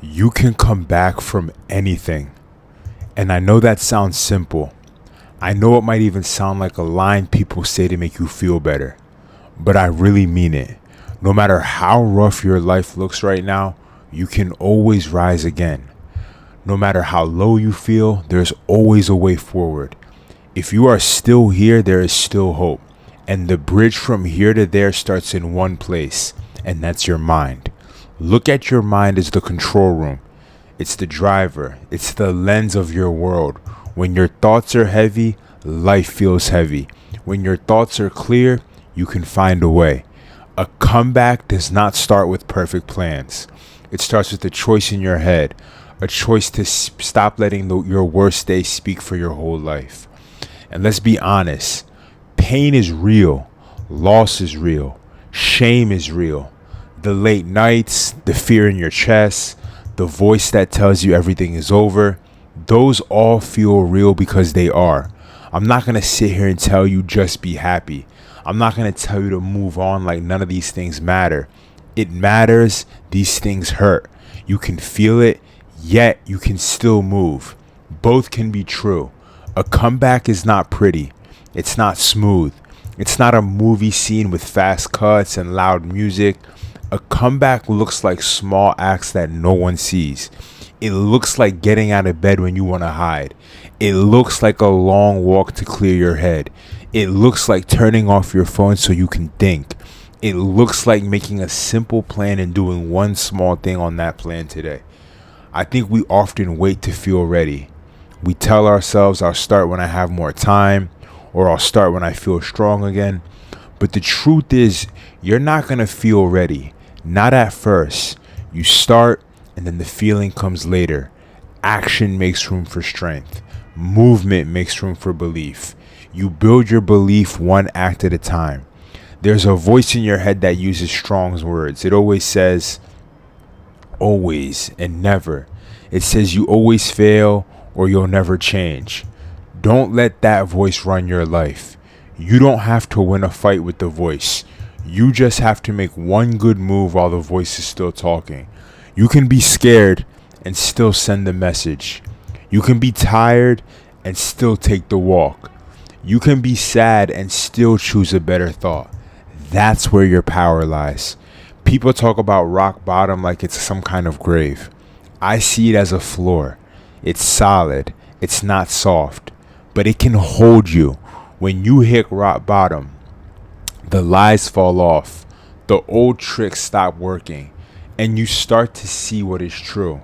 You can come back from anything. And I know that sounds simple. I know it might even sound like a line people say to make you feel better. But I really mean it. No matter how rough your life looks right now, you can always rise again. No matter how low you feel, there's always a way forward. If you are still here, there is still hope. And the bridge from here to there starts in one place, and that's your mind. Look at your mind as the control room. It's the driver. It's the lens of your world. When your thoughts are heavy, life feels heavy. When your thoughts are clear, you can find a way. A comeback does not start with perfect plans. It starts with a choice in your head, a choice to stop letting your worst day speak for your whole life. And let's be honest, pain is real, loss is real, shame is real. The late nights, the fear in your chest, the voice that tells you everything is over, those all feel real because they are. I'm not going to sit here and tell you just be happy. I'm not going to tell you to move on like none of these things matter. It matters. These things hurt. You can feel it, yet you can still move. Both can be true. A comeback is not pretty. It's not smooth. It's not a movie scene with fast cuts and loud music. A comeback looks like small acts that no one sees. It looks like getting out of bed when you want to hide. It looks like a long walk to clear your head. It looks like turning off your phone so you can think. It looks like making a simple plan and doing one small thing on that plan today. I think we often wait to feel ready. We tell ourselves I'll start when I have more time, or I'll start when I feel strong again. But the truth is, you're not going to feel ready. Not at first. You start, and then the feeling comes later. Action makes room for strength. Movement makes room for belief. You build your belief one act at a time. There's a voice in your head that uses strong words. It always says, always and never. It says you always fail or you'll never change. Don't let that voice run your life. You don't have to win a fight with the voice. You just have to make one good move while the voice is still talking. You can be scared and still send the message. You can be tired and still take the walk. You can be sad and still choose a better thought. That's where your power lies. People talk about rock bottom like it's some kind of grave. I see it as a floor. It's solid. It's not soft, but it can hold you. When you hit rock bottom, the lies fall off, the old tricks stop working, and you start to see what is true.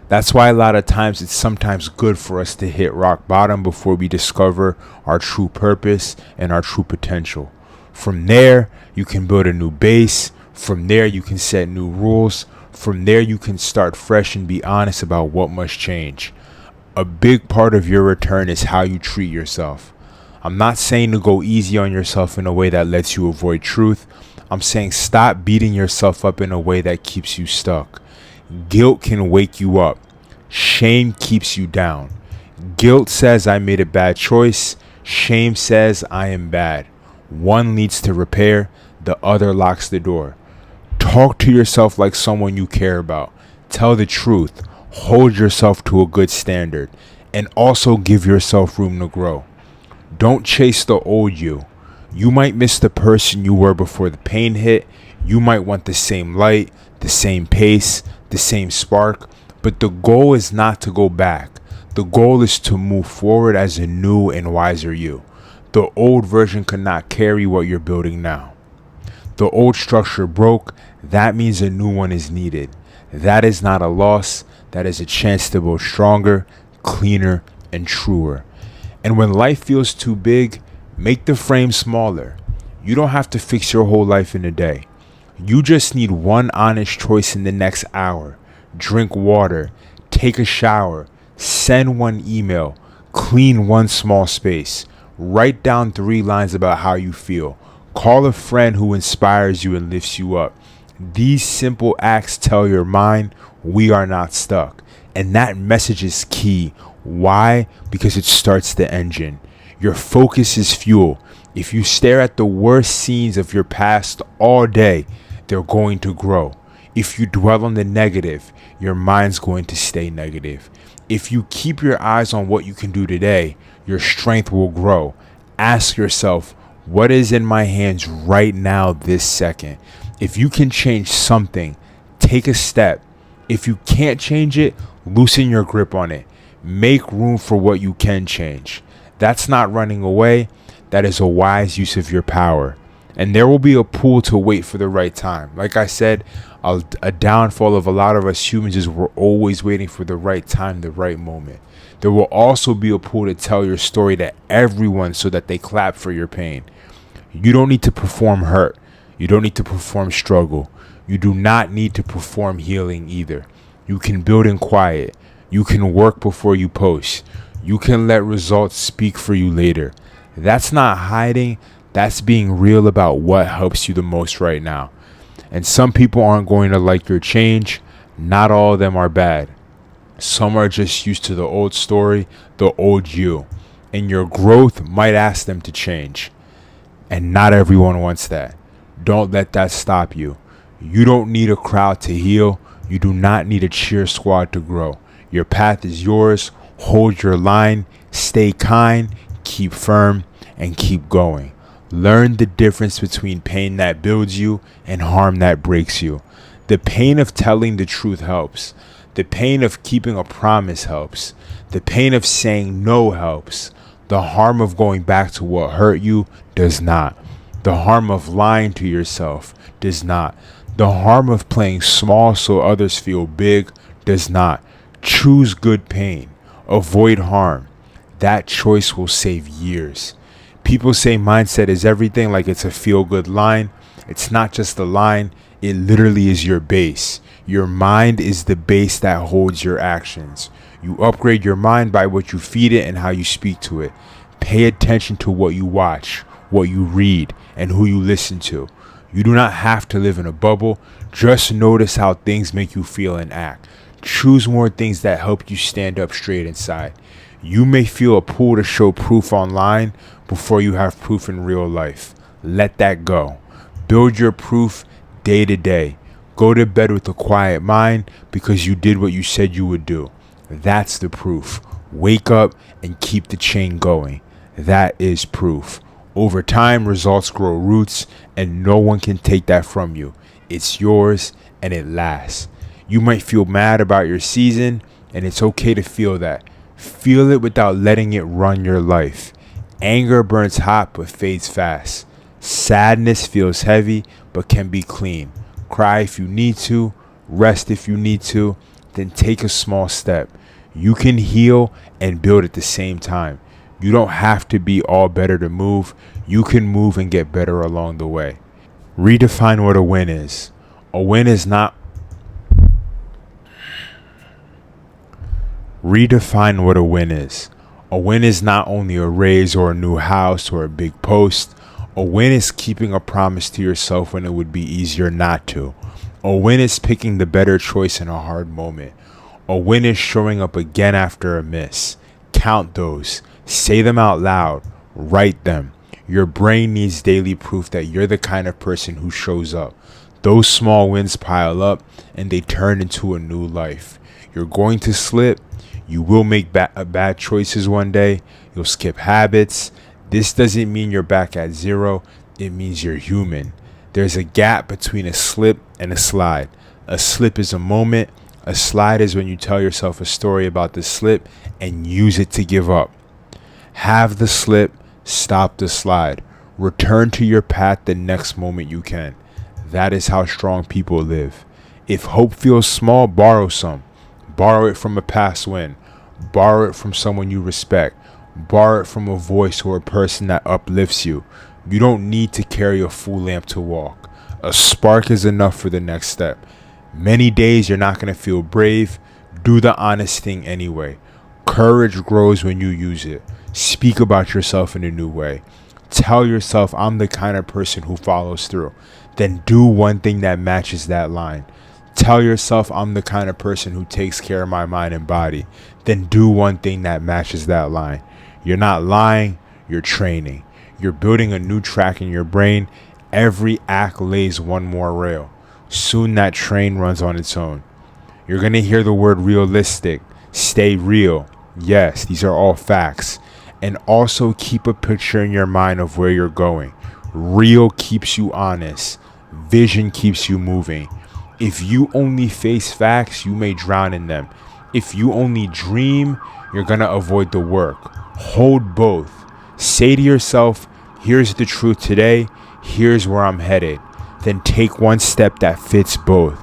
That's why a lot of times it's sometimes good for us to hit rock bottom before we discover our true purpose and our true potential. From there, you can build a new base. From there, you can set new rules. From there, you can start fresh and be honest about what must change. A big part of your return is how you treat yourself. I'm not saying to go easy on yourself in a way that lets you avoid truth. I'm saying stop beating yourself up in a way that keeps you stuck. Guilt can wake you up. Shame keeps you down. Guilt says I made a bad choice. Shame says I am bad. One leads to repair, the other locks the door. Talk to yourself like someone you care about. Tell the truth. Hold yourself to a good standard. And also give yourself room to grow. Don't chase the old you. You might miss the person you were before the pain hit. You might want the same light, the same pace, the same spark. But the goal is not to go back. The goal is to move forward as a new and wiser you. The old version could not carry what you're building now. The old structure broke. That means a new one is needed. That is not a loss. That is a chance to build stronger, cleaner, and truer. And when life feels too big, make the frame smaller. You don't have to fix your whole life in a day. You just need one honest choice in the next hour. Drink water, take a shower, send one email, clean one small space, write down 3 lines about how you feel, call a friend who inspires you and lifts you up. These simple acts tell your mind we are not stuck. And that message is key. Why? Because it starts the engine. Your focus is fuel. If you stare at the worst scenes of your past all day, they're going to grow. If you dwell on the negative, your mind's going to stay negative. If you keep your eyes on what you can do today, your strength will grow. Ask yourself, what is in my hands right now, this second? If you can change something, take a step. If you can't change it, loosen your grip on it. Make room for what you can change. That's not running away. That is a wise use of your power. And there will be a pull to wait for the right time. Like I said, a downfall of a lot of us humans is we're always waiting for the right time, the right moment. There will also be a pull to tell your story to everyone so that they clap for your pain. You don't need to perform hurt. You don't need to perform struggle. You do not need to perform healing either. You can build in quiet. You can work before you post. You can let results speak for you later. That's not hiding. That's being real about what helps you the most right now. And some people aren't going to like your change. Not all of them are bad. Some are just used to the old story, the old you. And your growth might ask them to change. And not everyone wants that. Don't let that stop you. You don't need a crowd to heal. You do not need a cheer squad to grow. Your path is yours. Hold your line. Stay kind. Keep firm. And keep going. Learn the difference between pain that builds you and harm that breaks you. The pain of telling the truth helps. The pain of keeping a promise helps. The pain of saying no helps. The harm of going back to what hurt you does not. The harm of lying to yourself does not. The harm of playing small so others feel big does not. Choose good pain. Avoid harm. That choice will save years. People say mindset is everything, like it's a feel-good line. It's not just a line. It literally is your base. Your mind is the base that holds your actions. You upgrade your mind by what you feed it and how you speak to it. Pay attention to what you watch, what you read, and who you listen to. You do not have to live in a bubble. Just notice how things make you feel and act. Choose more things that help you stand up straight inside. You may feel a pull to show proof online before you have proof in real life. Let that go. Build your proof day to day. Go to bed with a quiet mind because you did what you said you would do. That's the proof. Wake up and keep the chain going. That is proof. Over time, results grow roots, and no one can take that from you. It's yours, and it lasts. You might feel mad about your season, and it's okay to feel that. Feel it without letting it run your life. Anger burns hot but fades fast. Sadness feels heavy but can be clean. Cry if you need to, rest if you need to, then take a small step. You can heal and build at the same time. You don't have to be all better to move. You can move and get better along the way. Redefine what a win is. A win is not Redefine what a win is. A win is not only a raise or a new house or a big post. A win is keeping a promise to yourself when it would be easier not to. A win is picking the better choice in a hard moment. A win is showing up again after a miss. Count those. Say them out loud. Write them. Your brain needs daily proof that you're the kind of person who shows up. Those small wins pile up and they turn into a new life. You're going to slip. You will make bad choices one day. You'll skip habits. This doesn't mean you're back at zero. It means you're human. There's a gap between a slip and a slide. A slip is a moment. A slide is when you tell yourself a story about the slip and use it to give up. Have the slip. Stop the slide. Return to your path the next moment you can. That is how strong people live. If hope feels small, borrow some. Borrow it from a past win. Borrow it from someone you respect. Borrow it from a voice or a person that uplifts you. You don't need to carry a full lamp to walk. A spark is enough for the next step. Many days you're not going to feel brave. Do the honest thing anyway. Courage grows when you use it. Speak about yourself in a new way. Tell yourself, I'm the kind of person who follows through. Then do one thing that matches that line. Tell yourself, I'm the kind of person who takes care of my mind and body. Then do one thing that matches that line. You're not lying, you're training. You're building a new track in your brain. Every act lays one more rail. Soon that train runs on its own. You're going to hear the word realistic. Stay real. Yes, these are all facts. And also keep a picture in your mind of where you're going. Real keeps you honest. Vision keeps you moving. If you only face facts, you may drown in them. If you only dream, you're going to avoid the work. Hold both. Say to yourself, here's the truth today. Here's where I'm headed. Then take one step that fits both.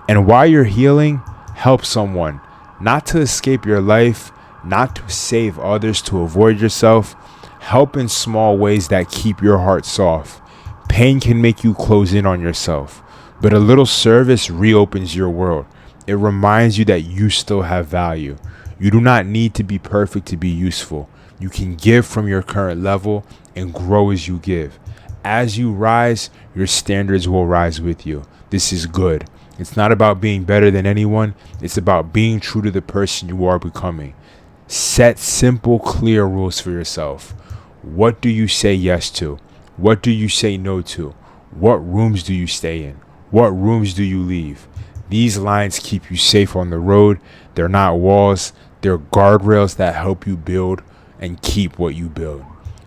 And while you're healing, help someone. Not to escape your life, not to save others, to avoid yourself. Help in small ways that keep your heart soft. Pain can make you close in on yourself, but a little service reopens your world. It reminds you that you still have value. You do not need to be perfect to be useful. You can give from your current level and grow as you give. As you rise, your standards will rise with you. This is good. It's not about being better than anyone. It's about being true to the person you are becoming. Set simple, clear rules for yourself. What do you say yes to? What do you say no to? What rooms do you stay in? What rooms do you leave? These lines keep you safe on the road. They're not walls. They're guardrails that help you build and keep what you build.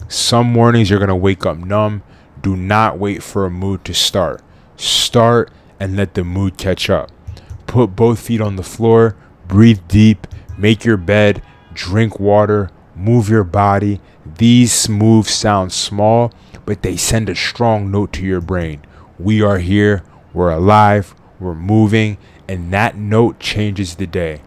Some mornings you're going to wake up numb. Do not wait for a mood to start. Start and let the mood catch up. Put both feet on the floor. Breathe deep. Make your bed. Drink water. Move your body. These moves sound small, but they send a strong note to your brain. We are here. We're alive. We're moving. And that note changes the day.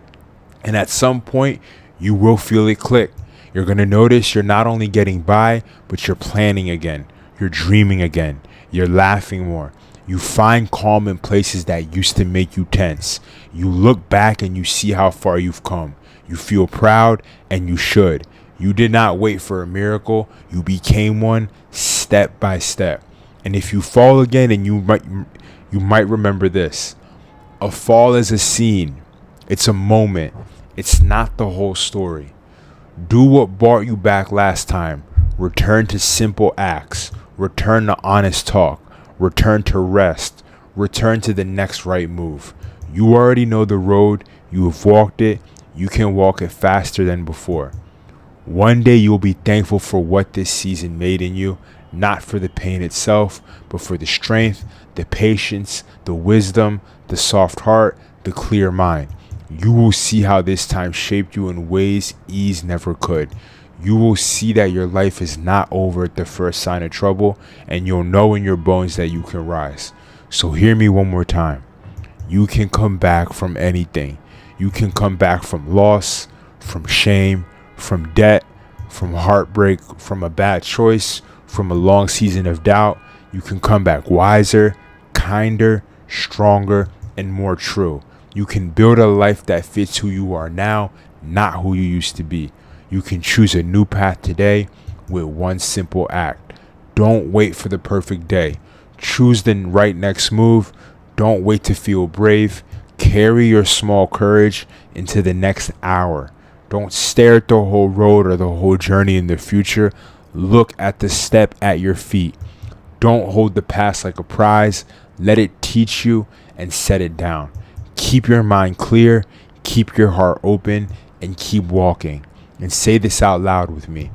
And at some point, you will feel it click. You're going to notice you're not only getting by, but you're planning again. You're dreaming again. You're laughing more. You find calm in places that used to make you tense. You look back and you see how far you've come. You feel proud, and you should. You did not wait for a miracle. You became one step by step. And if you fall again, and you might remember this. A fall is a scene. It's a moment. It's not the whole story. Do what brought you back last time. Return to simple acts. Return to honest talk. Return to rest. Return to the next right move. You already know the road. You have walked it. You can walk it faster than before. One day you'll be thankful for what this season made in you, not for the pain itself, but for the strength, the patience, the wisdom, the soft heart, the clear mind. You will see how this time shaped you in ways ease never could. You will see that your life is not over at the first sign of trouble, and you'll know in your bones that you can rise. So hear me one more time. You can come back from anything. You can come back from loss, from shame, from debt, from heartbreak, from a bad choice, from a long season of doubt. You can come back wiser, kinder, stronger, and more true. You can build a life that fits who you are now, not who you used to be. You can choose a new path today with one simple act. Don't wait for the perfect day. Choose the right next move. Don't wait to feel brave. Carry your small courage into the next hour. Don't stare at the whole road or the whole journey in the future. Look at the step at your feet. Don't hold the past like a prize. Let it teach you and set it down. Keep your mind clear. Keep your heart open and keep walking. And say this out loud with me.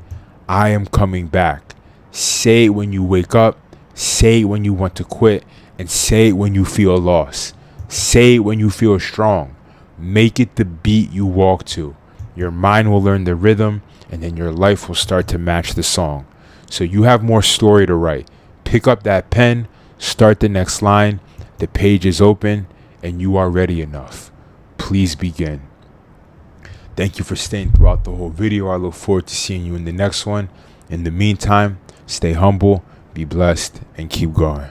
I am coming back. Say it when you wake up. Say it when you want to quit. And say it when you feel lost. Say it when you feel strong. Make it the beat you walk to. Your mind will learn the rhythm, and then your life will start to match the song. So you have more story to write. Pick up that pen. Start the next line. The page is open, and you are ready enough. Please begin. Thank you for staying throughout the whole video. I look forward to seeing you in the next one. In the meantime, stay humble, be blessed, and keep going.